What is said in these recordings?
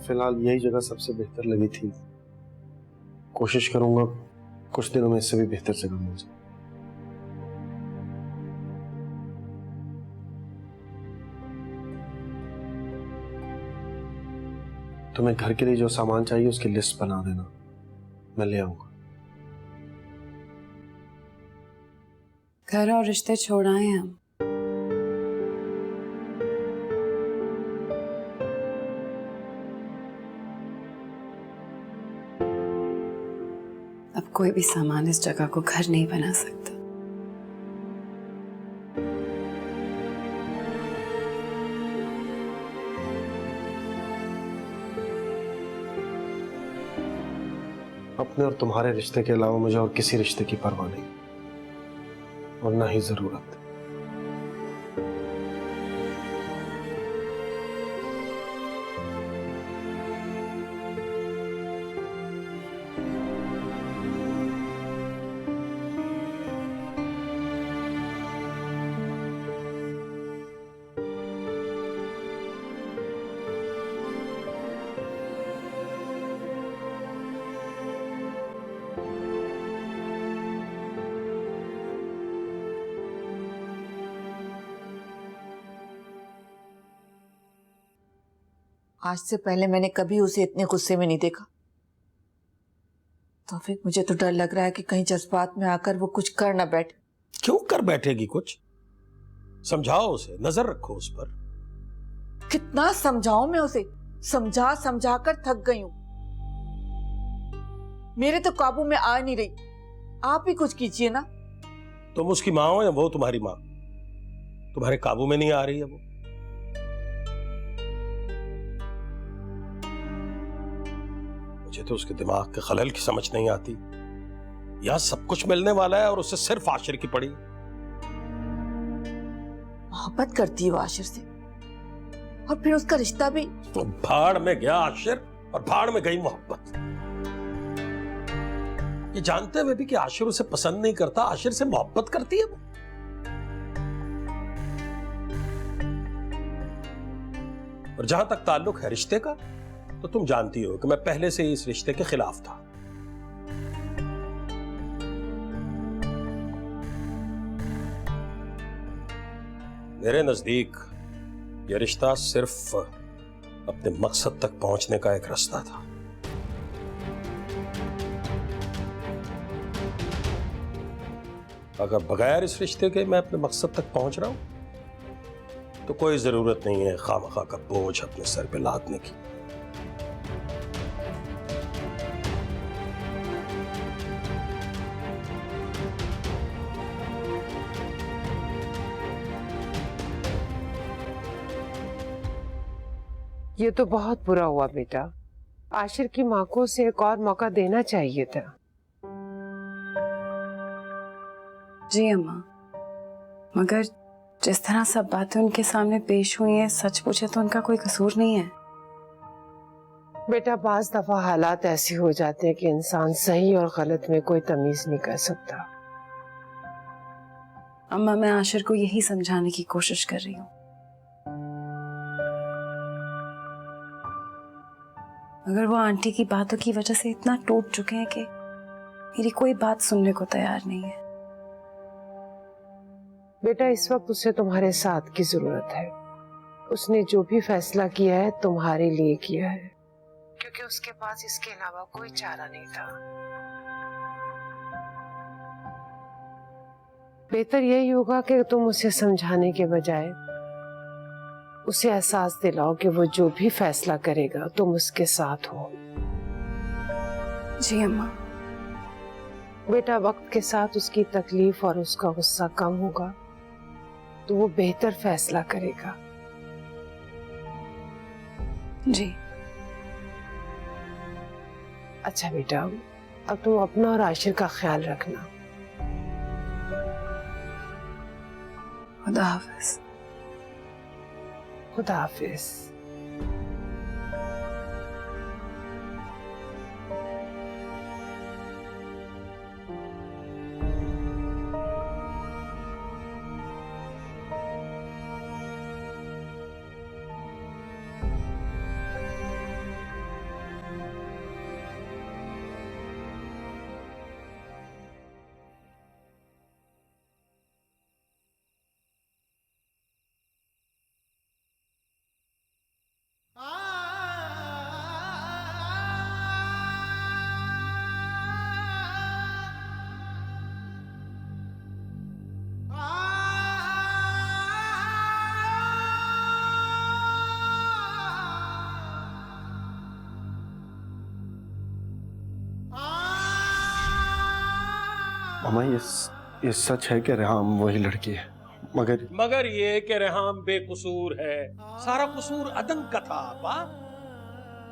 फिलहाल यही जगह सबसे बेहतर लगी थी। कोशिश करूंगा कुछ दिनों में इससे भी बेहतर जगह मिल जाए। तुम्हें घर के लिए जो सामान चाहिए उसकी लिस्ट बना देना, मैं ले आऊंगा। घर और रिश्ते छोड़ आए हम। अब कोई भी सामान इस जगह को घर नहीं बना सकता। अपने और तुम्हारे रिश्ते के अलावा मुझे और किसी रिश्ते की परवाह नहीं और ना ही जरूरत। आज से पहले मैंने कभी उसे इतने गुस्से में नहीं देखा। तो फिर मुझे तो डर लग रहा है कि कहीं जज्बात में आकर वो कुछ कर ना बैठे। क्यों कर बैठेगी कुछ? समझाओ उसे, नजर रखो उस पर। कितना समझाऊं मैं उसे? समझा समझा कर थक गई हूं। मेरे तो काबू में आ नहीं रही। आप ही कुछ कीजिए ना। तुम उसकी माँ हो या वो तुम्हारी माँ? तुम्हारे काबू में नहीं आ रही है वो। मुझे तो उसके दिमाग के खलल की समझ नहीं आती। यहां सब कुछ मिलने वाला है और उसे सिर्फ आशिर की पड़ी। मोहब्बत करती है वो आशिर से, और फिर उसका रिश्ता भी। तो भाड़ में गया आशिर और भाड़ में गई मोहब्बत। ये जानते हुए भी कि आशिर उसे पसंद नहीं करता, आशिर से मोहब्बत करती है वो। और जहां तक ताल्लुक है रिश्ते का, तो तुम जानती हो कि मैं पहले से ही इस रिश्ते के खिलाफ था। मेरे नजदीक यह रिश्ता सिर्फ अपने मकसद तक पहुंचने का एक रास्ता था। अगर बगैर इस रिश्ते के मैं अपने मकसद तक पहुंच रहा हूं, तो कोई जरूरत नहीं है खामखा का बोझ अपने सर पे लादने की। ये तो बहुत बुरा हुआ बेटा। आशिर की माँ को उसे एक और मौका देना चाहिए था। जी अम्मा, मगर जिस तरह सब बातें उनके सामने पेश हुई हैं, सच पूछे तो उनका कोई कसूर नहीं है। बेटा बाज दफा हालात ऐसे हो जाते हैं कि इंसान सही और गलत में कोई तमीज नहीं कर सकता। अम्मा, मैं आशिर को यही समझाने की कोशिश कर रही हूँ, मगर वो आंटी की बातों की वजह से इतना टूट चुके हैं कि मेरी कोई बात सुनने को तैयार नहीं है। बेटा इस वक्त उसे तुम्हारे साथ की जरूरत है। उसने जो भी फैसला किया है तुम्हारे लिए किया है, क्योंकि उसके पास इसके अलावा कोई चारा नहीं था। बेहतर यही होगा कि तुम उसे समझाने के बजाय उसे एहसास दिलाओ कि वो जो भी फैसला करेगा तुम उसके साथ हो। जी अम्मा। बेटा वक्त के साथ उसकी तकलीफ और उसका गुस्सा कम होगा तो वो बेहतर फैसला करेगा। जी। अच्छा बेटा, अब तुम अपना और आशिर का ख्याल रखना। खुदा हाफिज। खुदा हाफिज। मामा ये सच है कि रेहाम वही लड़की है, मगर ये कि रेहाम बेकसूर है। सारा कसूर अदन का था आपा।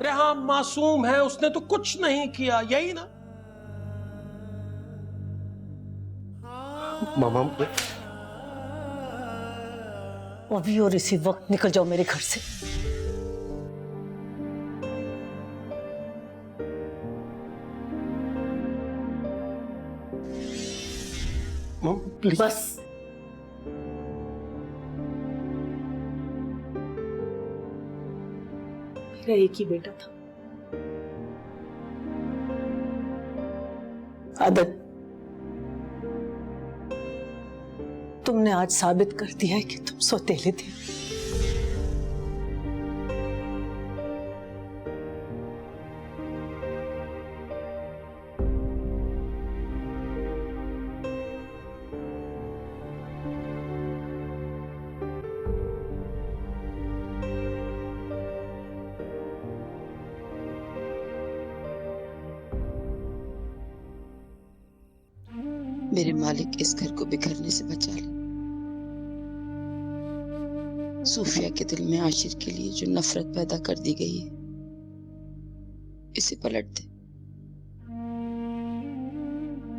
रेहाम मासूम है, उसने तो कुछ नहीं किया, यही ना? मामा अभी और इसी वक्त निकल जाओ मेरे घर से। मामा प्लीज। बस मेरा एक ही बेटा था, आदत। तुमने आज साबित कर दिया है कि तुम सौतेले थे। मेरे मालिक इस घर को बिखरने से बचा ले। सूफिया के दिल में आशिर के लिए जो नफरत पैदा कर दी गई है, इसे पलट दे।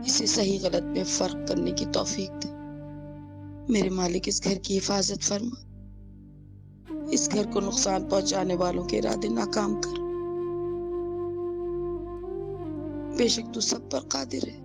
इसे सही गलत में फर्क करने की तौफीक दे। मेरे मालिक इस घर की हिफाजत फरमा। इस घर को नुकसान पहुंचाने वालों के इरादे नाकाम कर। बेशक तू सब पर कादिर है।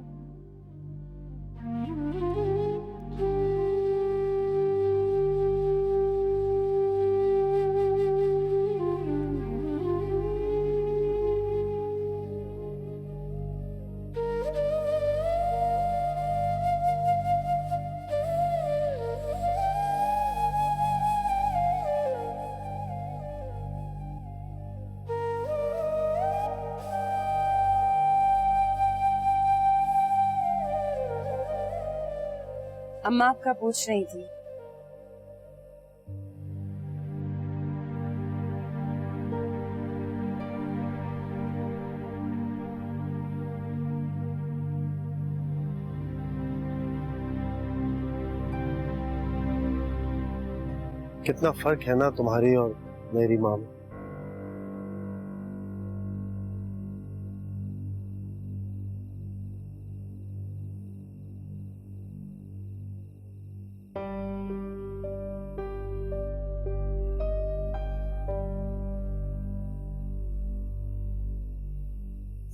अम्मा आपका पूछ रही थी। कितना फर्क है ना तुम्हारी और मेरी माँ में।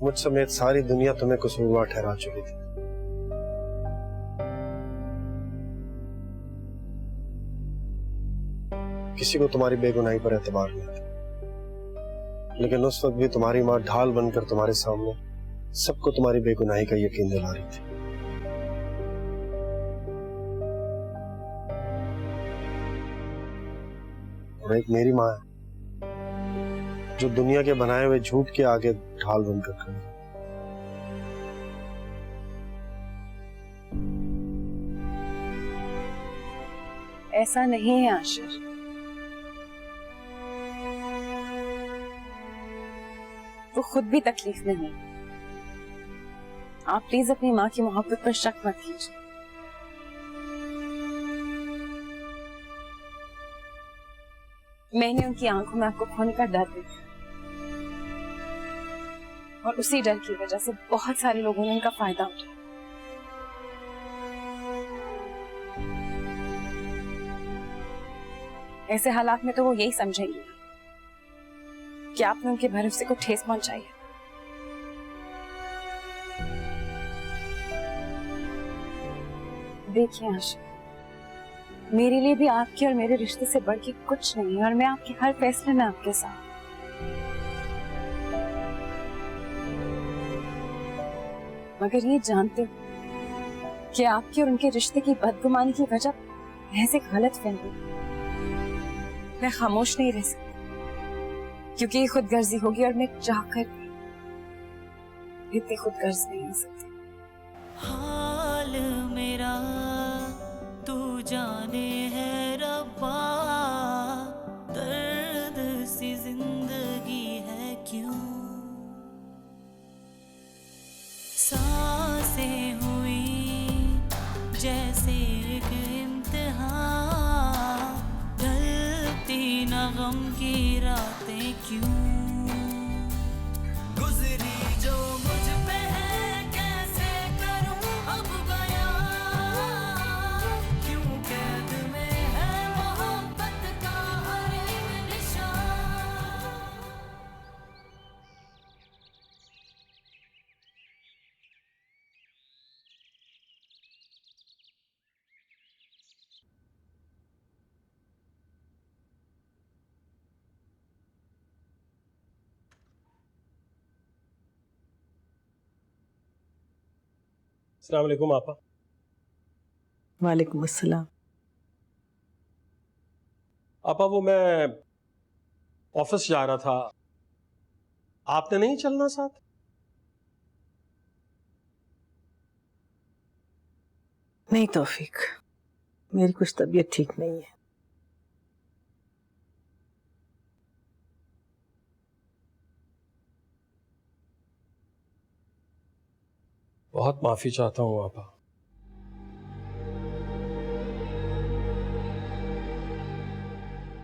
मुझ समेत सारी दुनिया तुम्हें कसूरवार ठहरा चुकी थी। किसी को तुम्हारी बेगुनाही पर एतबार नहीं था, लेकिन उस वक्त भी तुम्हारी माँ ढाल बनकर तुम्हारे सामने सबको तुम्हारी बेगुनाही का यकीन दिला रही थी। और एक मेरी माँ है जो दुनिया के बनाए हुए झूठ के आगे ढाल बनकर खड़ी है। ऐसा नहीं है आशिर। वो खुद भी तकलीफ में है। आप प्लीज अपनी माँ की मोहब्बत पर शक मत कीजिए। मैंने उनकी आंखों में आपको खोने का डर देखा, और उसी डर की वजह से बहुत सारे लोगों ने उनका फायदा उठाया। ऐसे हालात में तो वो यही समझेंगे कि आपने उनके भरोसे को ठेस पहुंचाई है। देखिए आशिक, मेरे लिए भी आपके और मेरे रिश्ते से बढ़ के कुछ नहीं है, और मैं आपके हर फैसले में आपके साथ। मगर ये जानते हो कि आपके और उनके रिश्ते की बदगुमानी की वजह ऐसे गलत फहमी, मैं खामोश नहीं रह सकती, क्योंकि ये खुदगर्जी होगी और मैं चाहकर इतनी खुदगर्ज नहीं हो सकती। हाल मेरा तू जाने है रब्बा, दर्द सी जिंदगी है क्यों, सांसें हुई जैसे एक इम्तिहान, ढलती न गम की रातें क्यों गुजरी जो मुझ पे है, कैसे करूं अब बयां, क्यों कैद में है मोहब्बत का हर एक निशान। अस्सलाम वालेकुम आपा। वालेकुम अस्सलाम। आपा वो मैं ऑफिस जा रहा था, आपने नहीं चलना साथ? नहीं तौफीक, मेरी कुछ तबीयत ठीक नहीं है। बहुत माफी चाहता हूं आपा।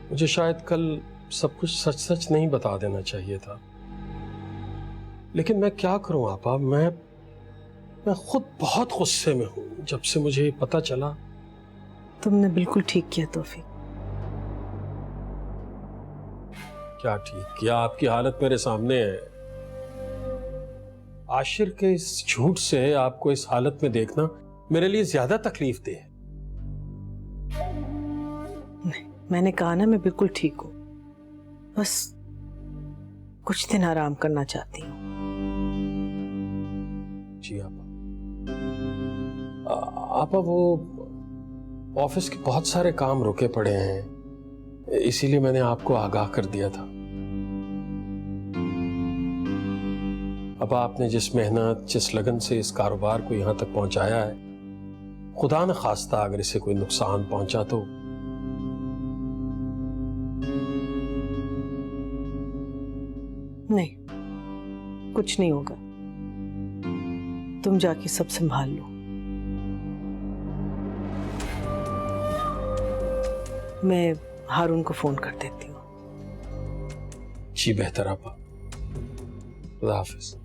मुझे शायद कल सब कुछ सच सच नहीं बता देना चाहिए था, लेकिन मैं क्या करूं आपा, मैं खुद बहुत गुस्से में हूं। जब से मुझे पता चला। तुमने बिल्कुल ठीक किया तौफीक। क्या ठीक किया? आपकी हालत मेरे सामने है। आशिर के इस झूठ से आपको इस हालत में देखना मेरे लिए ज्यादा तकलीफ दे है। नहीं, मैंने कहा ना मैं बिल्कुल ठीक हूँ, बस कुछ दिन आराम करना चाहती हूँ। जी आपा। आपा वो ऑफिस के बहुत सारे काम रुके पड़े हैं, इसीलिए मैंने आपको आगाह कर दिया था। अब आपने जिस मेहनत जिस लगन से इस कारोबार को यहां तक पहुंचाया है, खुदा न खास्ता अगर इसे कोई नुकसान पहुंचा तो नहीं, कुछ नहीं होगा, तुम जाके सब संभाल लो। मैं हारून को फोन कर देती हूँ। जी बेहतर आपा। खुदा हाफिज।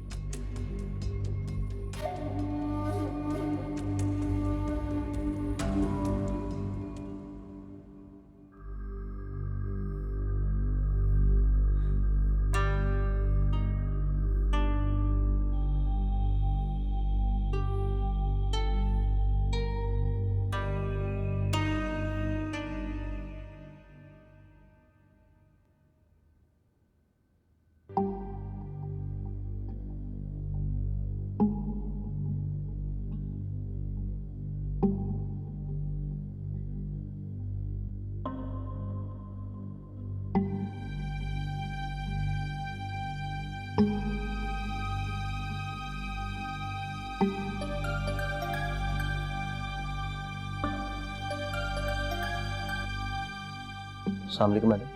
अस्सलाम वालेकुम मैडम।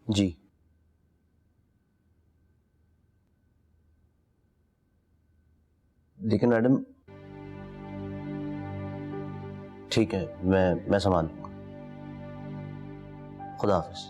जी लेकिन मैडम, ठीक है, मैं संभाल लूंगा। खुदा हाफिज।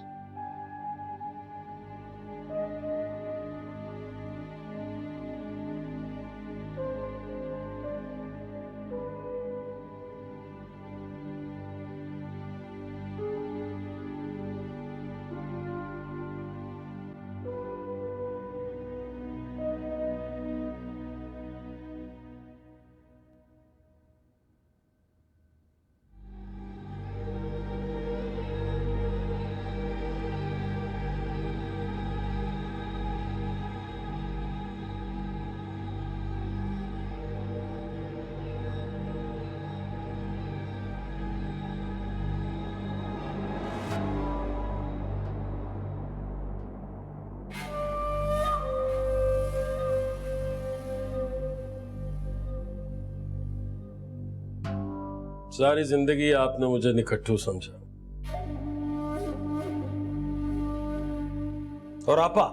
सारी जिंदगी आपने मुझे निकट्ठू समझा, और आपा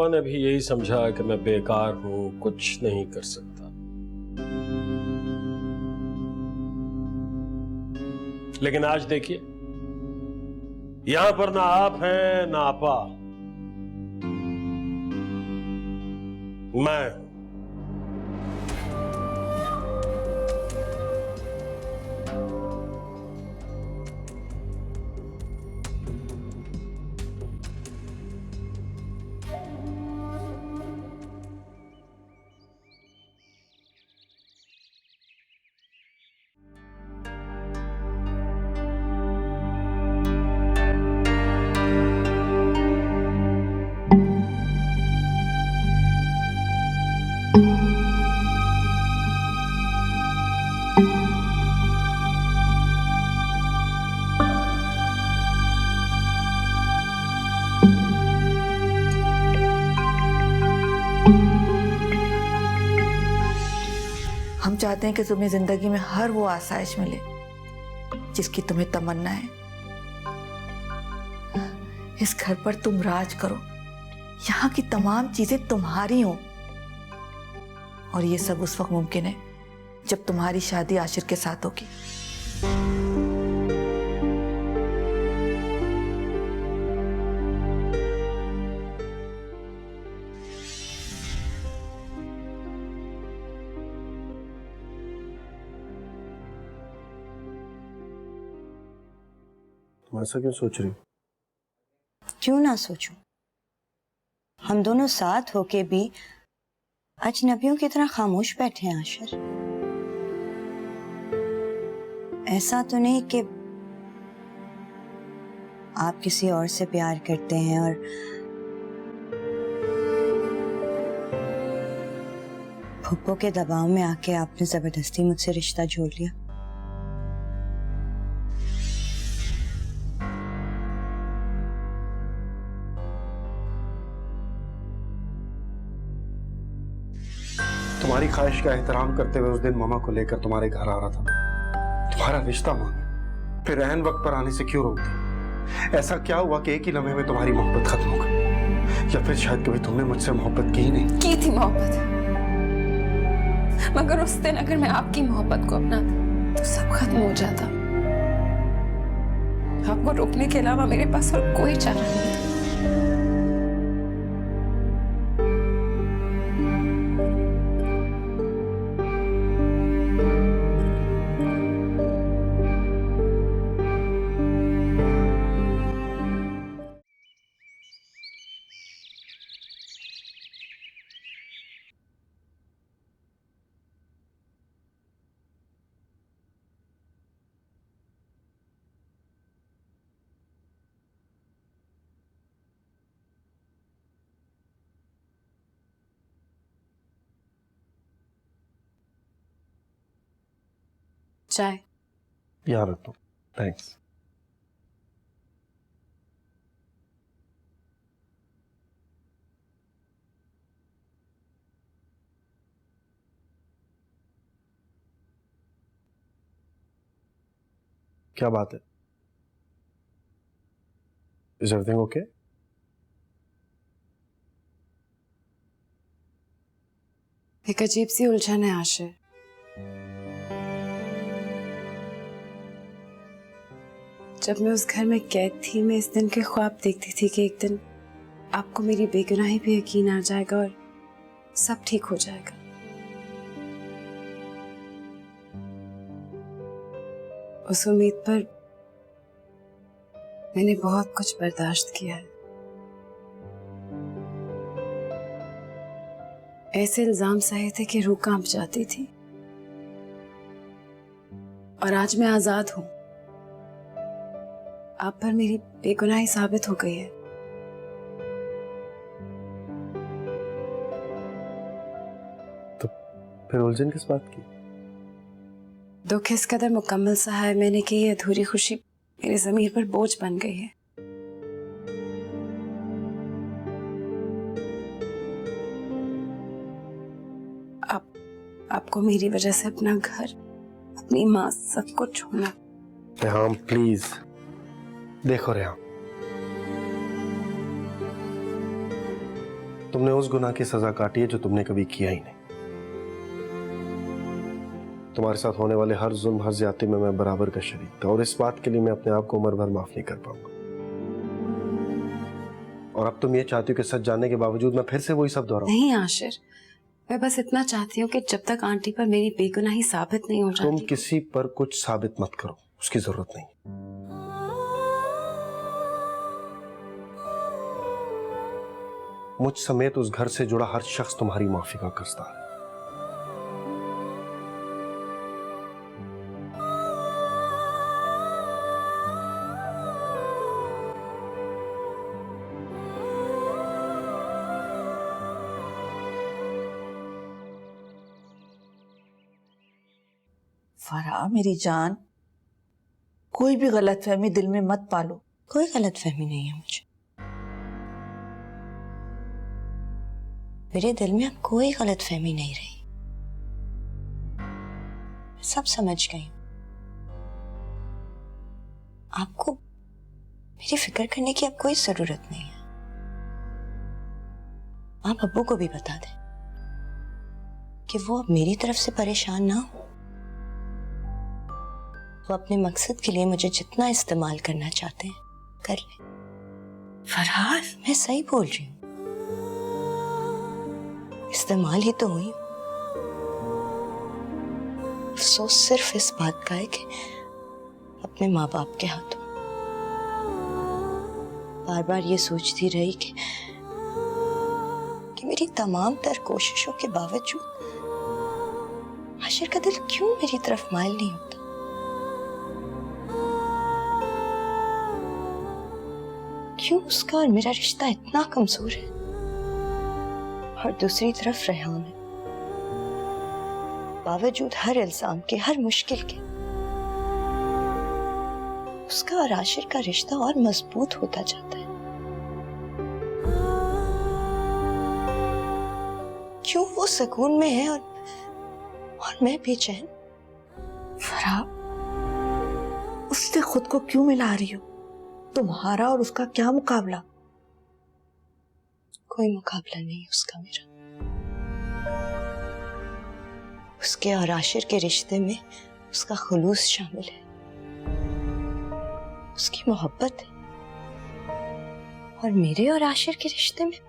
ने भी यही समझा कि मैं बेकार हूं, कुछ नहीं कर सकता। लेकिन आज देखिए, यहां पर ना आप हैं ना आपा, मैं हूं। हम चाहते हैं कि तुम्हें जिंदगी में हर वो आसाइश मिले जिसकी तुम्हें तमन्ना है। इस घर पर तुम राज करो, यहाँ की तमाम चीजें तुम्हारी हों। और ये सब उस वक्त मुमकिन है जब तुम्हारी शादी आशिर के साथ होगी। तुम ऐसा क्यों सोच रही हो? क्यों ना सोचूं? हम दोनों साथ होके भी अजनबियों की तरह खामोश बैठे हैं आशिर। ऐसा तो नहीं कि आप किसी और से प्यार करते हैं और फुप्पो के दबाव में आके आपने जबरदस्ती मुझसे रिश्ता जोड़ लिया। तुम्हारी ख्वाहिश का एहतराम करते हुए उस दिन मामा को लेकर तुम्हारे घर आ रहा था, तुम्हारा रिश्ता मांगा, फिर रहन वक्त पर आने से क्यों रोक दी? ऐसा क्या हुआ कि एक ही लम्हे में तुम्हारी मोहब्बत खत्म हो गई? या फिर शायद कभी तुमने मुझसे मोहब्बत की ही नहीं? की थी मोहब्बत, मगर उस दिन अगर मैं आपकी मोहब्बत को अपनाती तो सब खत्म हो जाता। आपको रोकने के अलावा मेरे पास और कोई चारा नहीं था। चाय यहाँ रख दो, थैंक्स। क्या बात है? Is everything okay? एक अजीब सी उलझन है आशिर। जब मैं उस घर में कैद थी, मैं इस दिन के ख्वाब देखती थी कि एक दिन आपको मेरी बेगुनाही पे यकीन आ जाएगा और सब ठीक हो जाएगा। उस उम्मीद पर मैंने बहुत कुछ बर्दाश्त किया है। ऐसे इल्जाम सहे थे कि रूह कांप जाती थी। और आज मैं आजाद हूं। आप पर मेरी बेगुनाही साबित हो गई है। तो फिर उलझन किस बात की? दुख इस कदर मुकम्मल सा है मैंने कि ये अधूरी खुशी मेरे ज़मीर पर बोझ बन गई है। आपको मेरी वजह से अपना घर, अपनी माँ, सब कुछ छोड़ना। रेहाम प्लीज, देखो रेहाम, तुमने उस गुनाह की सजा काटी है जो तुमने कभी किया ही नहीं। तुम्हारे साथ होने वाले हर जुल्म, हर ज्यादती में मैं बराबर का शरीक था, और इस बात के लिए मैं अपने आप को उम्र भर माफ नहीं कर पाऊंगा। और अब तुम ये चाहती हो कि सच जानने के बावजूद मैं फिर से वही सब दोहराऊं? नहीं आशिर, मैं बस इतना चाहती हूँ कि जब तक आंटी पर मेरी बेगुनाही साबित नहीं हो तुम जाती। किसी पर कुछ साबित मत करो, उसकी जरूरत नहीं। मुझ समेत उस घर से जुड़ा हर शख्स तुम्हारी माफी का कर्जदार है। फराह मेरी जान, कोई भी गलतफहमी दिल में मत पालो। कोई गलतफहमी नहीं है मुझे, मेरे दिल में अब कोई गलतफहमी नहीं रही। मैं सब समझ गई हूं। आपको मेरी फिक्र करने की अब कोई जरूरत नहीं है। आप अब्बू को भी बता दें कि वो अब मेरी तरफ से परेशान ना हो। वो अपने मकसद के लिए मुझे जितना इस्तेमाल करना चाहते हैं कर ले। फरहाद, मैं सही बोल रही हूँ, इस्तेमाल ही तो हुई। अफसोस सिर्फ इस बात का है कि अपने माँ बाप के हाथों बार बार ये सोचती रही कि मेरी तमाम तर कोशिशों के बावजूद आशिर का दिल क्यों मेरी तरफ माइल नहीं होता। क्यों उसका और मेरा रिश्ता इतना कमजोर है। और दूसरी तरफ रेहान है, बावजूद हर इल्जाम के, हर मुश्किल के, उसका और आशिर का रिश्ता और मजबूत होता जाता है। क्यों वो सुकून में है और मैं बेचैन। फराह, उससे खुद को क्यों मिला रही हो? तुम्हारा और उसका क्या मुकाबला? कोई मुकाबला नहीं उसका मेरा। उसके और आशिर के रिश्ते में उसका खुलूस शामिल है, उसकी मोहब्बत है। और मेरे और आशिर के रिश्ते में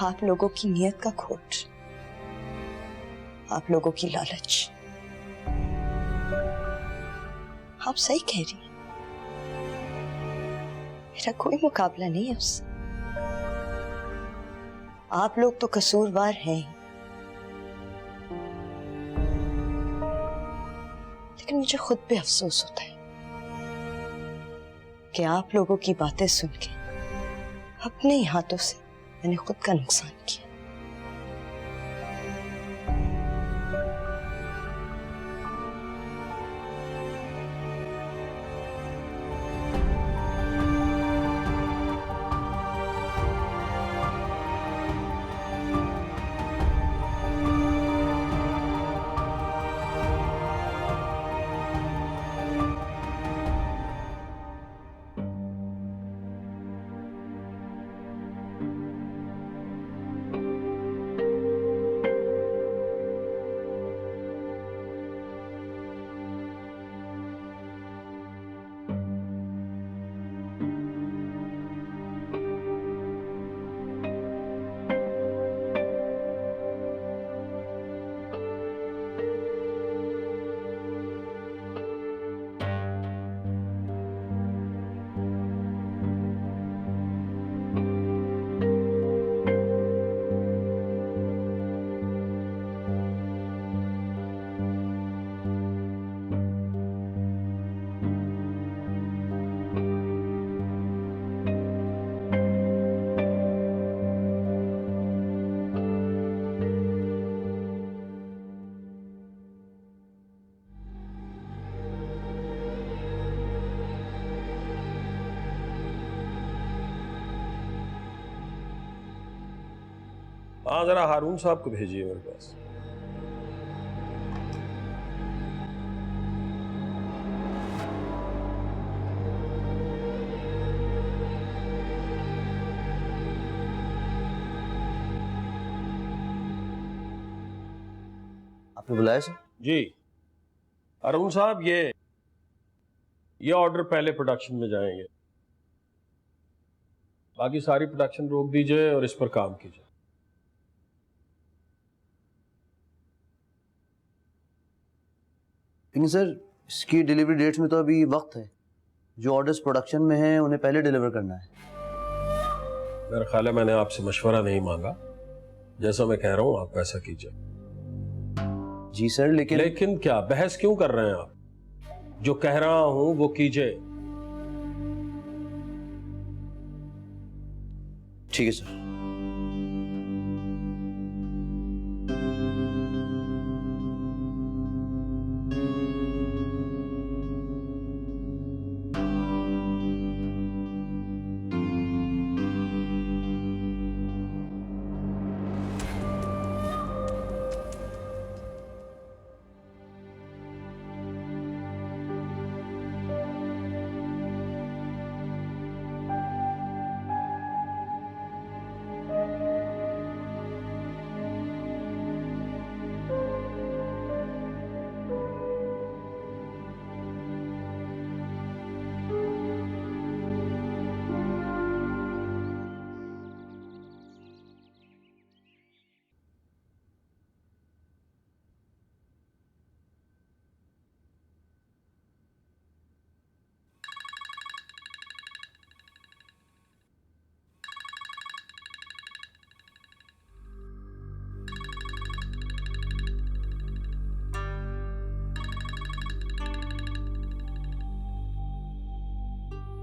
आप लोगों की नियत का खोट, आप लोगों की लालच। आप सही कह रही हैं, मेरा कोई मुकाबला नहीं है उससे। आप लोग तो कसूरवार हैं, लेकिन मुझे खुद पे अफसोस होता है कि आप लोगों की बातें सुन के अपने ही हाथों से मैंने खुद का नुकसान किया। हाँ, जरा हारून साहब को भेजिए मेरे पास। आपने बुलाया सर? जी अरुण साहब, ये ऑर्डर पहले प्रोडक्शन में जाएंगे, बाकी सारी प्रोडक्शन रोक दीजिए और इस पर काम कीजिए। लेकिन सर इसकी डिलीवरी डेट्स में तो अभी वक्त है, जो ऑर्डर्स प्रोडक्शन में हैं उन्हें पहले डिलीवर करना है। मेरा ख्याल है मैंने आपसे मशवरा नहीं मांगा, जैसा मैं कह रहा हूं आप वैसा कीजिए। जी सर, लेकिन क्या बहस क्यों कर रहे हैं आप? जो कह रहा हूं वो कीजिए। ठीक है सर।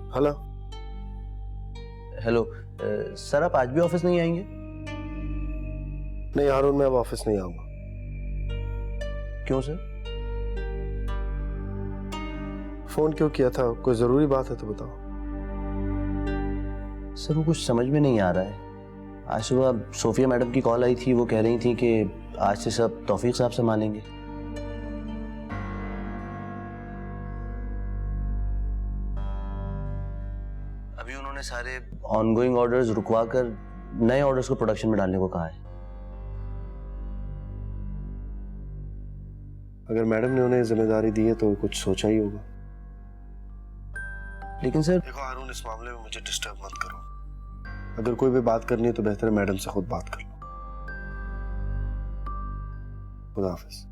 हेलो हेलो सर, आप आज भी ऑफिस नहीं आएंगे? नहीं हारून, मैं अब ऑफिस नहीं आऊंगा। क्यों सर? फोन क्यों किया था? कोई जरूरी बात है तो बताओ। सर वो कुछ समझ में नहीं आ रहा है। आज सुबह सोफिया मैडम की कॉल आई थी, वो कह रही थी कि आज से सब तौफीक साहब संभालेंगे। अभी उन्होंने सारे ऑनगोइंग ऑर्डर्स रुकवा कर नए ऑर्डर्स को प्रोडक्शन में डालने को कहा है। अगर मैडम ने उन्हें जिम्मेदारी दी है तो कुछ सोचा ही होगा। लेकिन सर देखो हारून, इस मामले में मुझे डिस्टर्ब मत करो। अगर कोई भी बात करनी है तो बेहतर है मैडम से खुद बात कर लो। खुदा हाफिज।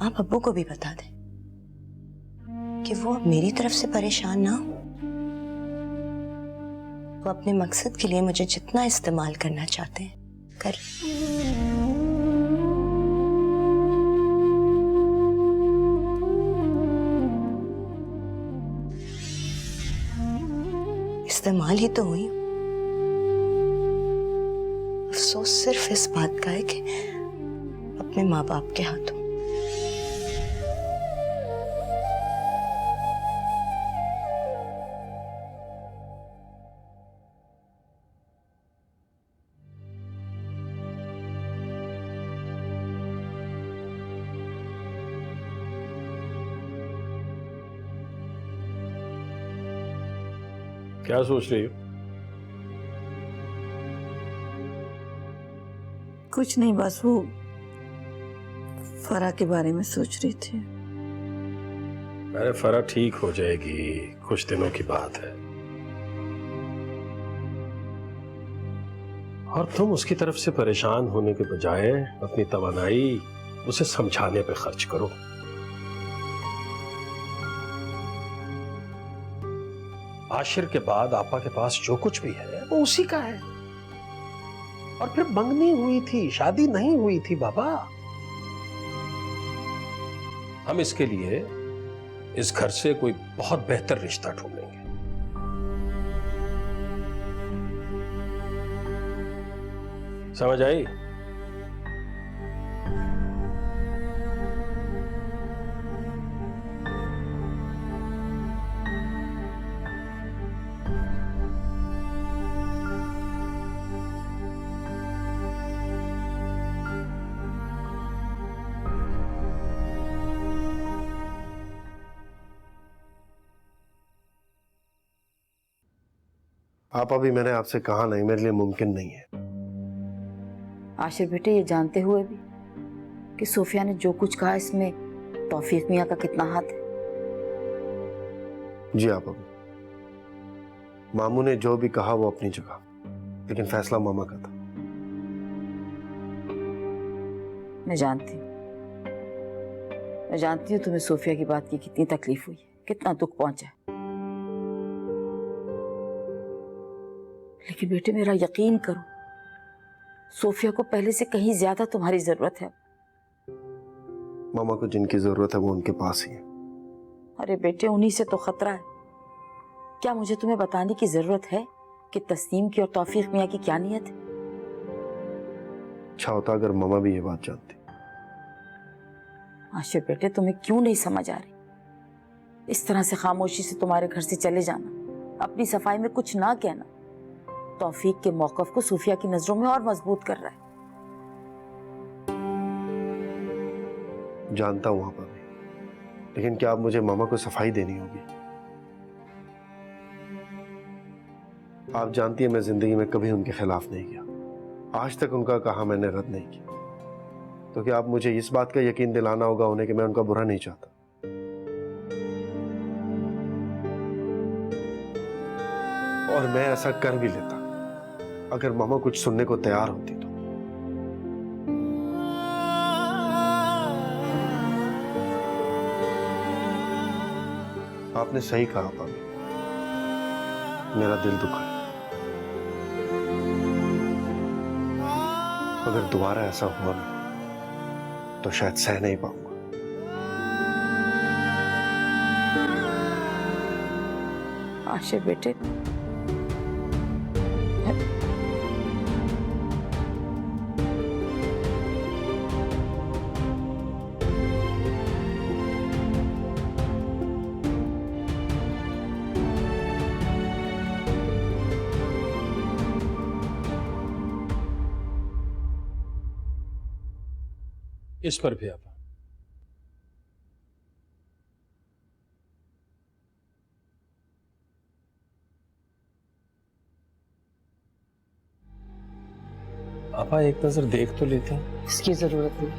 आप अब्बू को भी बता दें कि वो अब मेरी तरफ से परेशान ना हो। वो अपने मकसद के लिए मुझे जितना इस्तेमाल करना चाहते हैं कर इस्तेमाल ही तो हुई। अफसोस सिर्फ इस बात का है कि अपने माँ बाप के हाथों। क्या सोच रही हो? कुछ नहीं, बस वो फरा के बारे में सोच रही थी। अरे फरा ठीक हो जाएगी, कुछ दिनों की बात है। और तुम उसकी तरफ से परेशान होने के बजाय अपनी तवानाई उसे समझाने पे खर्च करो। आशिर के बाद आपा के पास जो कुछ भी है वो उसी का है। और फिर मंगनी हुई थी, शादी नहीं हुई थी बाबा। हम इसके लिए इस घर से कोई बहुत बेहतर रिश्ता ढूंढेंगे। समझ आई? आप अभी मैंने आपसे कहा नहीं, मेरे लिए मुमकिन नहीं है। आशिर बेटे, ये जानते हुए भी कि सोफिया ने जो कुछ कहा इसमें तौफीक मियाँ का कितना हाथ है? जी आप अभी, मामू ने जो भी कहा वो अपनी जगह, लेकिन फैसला मामा का था। मैं जानती हूँ तुम्हें सोफिया की बात की कितनी तकलीफ हुई है, कितना दुख पहुंचा है। लेकिन बेटे मेरा यकीन करो, सोफिया को पहले से कहीं ज्यादा तुम्हारी जरूरत है। मामा को जिनकी जरूरत है वो उनके पास ही है। अरे बेटे, उन्हीं से तो खतरा है। क्या मुझे तुम्हें बताने की जरूरत है कि तस्नीम की और तौफीक मियाँ की क्या नीयत है? अच्छा होता अगर मामा भी ये बात जानती। आशिर बेटे, तुम्हें क्यों नहीं समझ आ रही? इस तरह से खामोशी से तुम्हारे घर से चले जाना, अपनी सफाई में कुछ ना कहना, तौफीक के मौकफ को सूफिया की नजरों में और मजबूत कर रहा है। जानता हूं आप अभी, लेकिन क्या अब मुझे मामा को सफाई देनी होगी? आप जानती हैं मैं जिंदगी में कभी उनके खिलाफ नहीं गया, आज तक उनका कहा मैंने रद्द नहीं किया। तो क्या आप मुझे इस बात का यकीन दिलाना होगा उन्हें कि मैं उनका बुरा नहीं चाहता? और मैं ऐसा कर भी लेता अगर मामा कुछ सुनने को तैयार होती तो। आपने सही कहा भाभी, मेरा दिल दुखा है। अगर दोबारा ऐसा हुआ ना तो शायद सह नहीं पाऊंगा। आशिर बेटे, इस पर भी आप आपा एक नजर देख तो लेते हैं। इसकी जरूरत नहीं।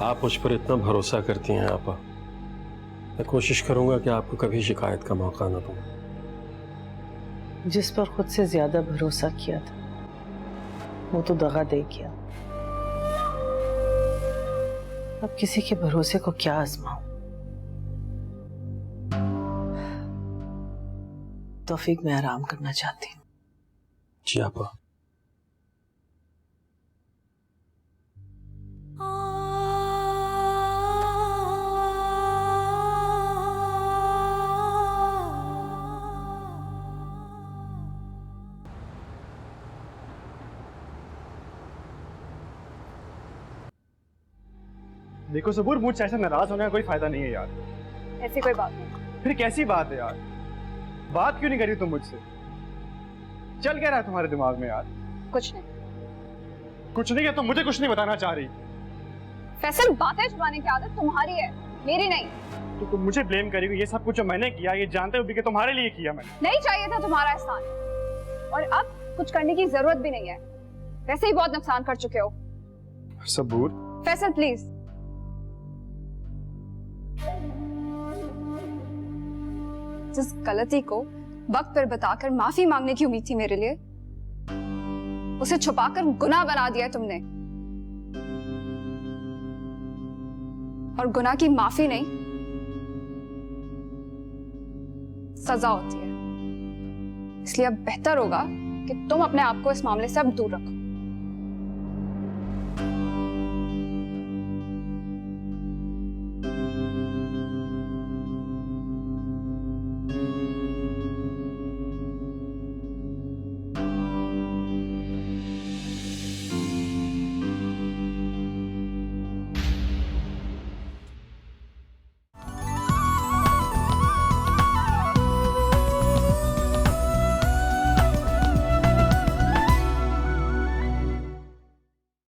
आप मुझ पर इतना भरोसा करती हैं आपा, मैं कोशिश करूंगा कि आपको कभी शिकायत का मौका ना दूं। जिस पर खुद से ज्यादा भरोसा किया था वो तो दगा दे गया। अब किसी के भरोसे को क्या आजमाऊं? तौफीक मैं आराम करना चाहती हूँ। जी आपा। देखो सबूर, मुझसे ऐसा नाराज होने का कोई फायदा नहीं है यार। ऐसी कोई बात नहीं। फिर कैसी बात है यार? बात क्यों नहीं करी तुम मुझसे? चल क्या रहा है तुम्हारे दिमाग में यार? कुछ नहीं। कुछ नहीं है तो मुझे कुछ नहीं बताना चाह रही। फैसल, बातें छुपाने की आदत तुम्हारी है, मेरी नहीं। तो तुम मुझे ब्लेम करेगी? ये सब कुछ जो मैंने किया ये जानते हुए भी कि तुम्हारे लिए किया मैंने। नहीं चाहिए था तुम्हारा एहसान, और अब कुछ करने की जरूरत भी नहीं है। वैसे ही बहुत नुकसान कर चुके हो। सबूर। फैसल प्लीज। जिस गलती को वक्त पर बताकर माफी मांगने की उम्मीद थी मेरे लिए, उसे छुपाकर गुनाह बना दिया तुमने। और गुनाह की माफी नहीं, सजा होती है। इसलिए अब बेहतर होगा कि तुम अपने आप को इस मामले से अब दूर रखो।